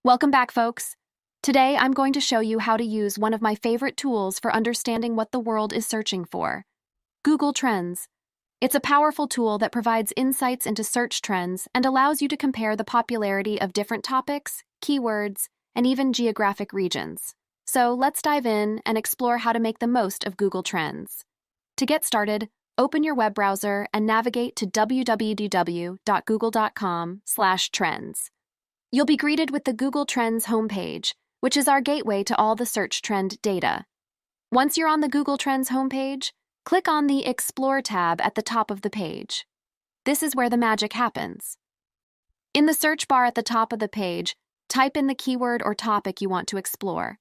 Welcome back, folks. Today, I'm going to show you how to use one of my favorite tools for understanding what the world is searching for: Google Trends. It's a powerful tool that provides insights into search trends and allows you to compare the popularity of different topics, keywords, and even geographic regions. So let's dive in and explore how to make the most of Google Trends. To get started, open your web browser and navigate to www.google.com/trends. You'll be greeted with the Google Trends homepage, which is our gateway to all the search trend data. Once you're on the Google Trends homepage, click on the Explore tab at the top of the page. This is where the magic happens. In the search bar at the top of the page, type in the keyword or topic you want to explore.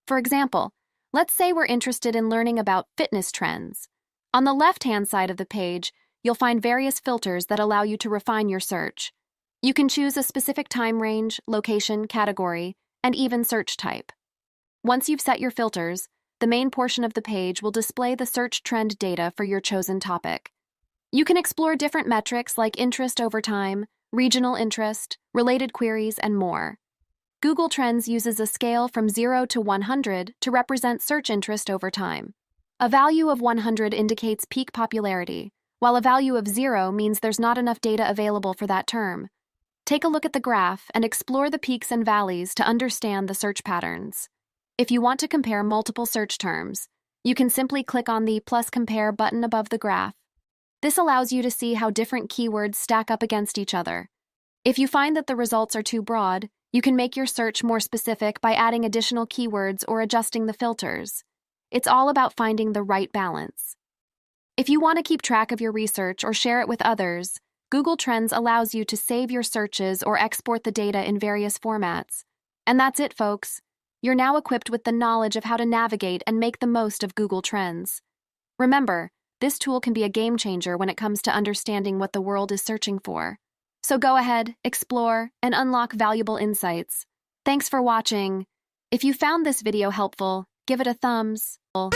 For example, let's say we're interested in learning about fitness trends. On the left-hand side of the page, you'll find various filters that allow you to refine your search. You can choose a specific time range, location, category, and even search type. Once you've set your filters, the main portion of the page will display the search trend data for your chosen topic. You can explore different metrics like interest over time, regional interest, related queries, and more. Google Trends uses a scale from 0 to 100 to represent search interest over time. A value of 100 indicates peak popularity, while a value of 0 means there's not enough data available for that term. Take a look at the graph and explore the peaks and valleys to understand the search patterns. If you want to compare multiple search terms, you can simply click on the plus compare button above the graph. This allows you to see how different keywords stack up against each other. If you find that the results are too broad, you can make your search more specific by adding additional keywords or adjusting the filters. It's all about finding the right balance. If you want to keep track of your research or share it with others, Google Trends allows you to save your searches or export the data in various formats. And that's it, folks. You're now equipped with the knowledge of how to navigate and make the most of Google Trends. Remember, this tool can be a game changer when it comes to understanding what the world is searching for. So go ahead, explore, and unlock valuable insights. Thanks for watching. If you found this video helpful, give it a thumbs up.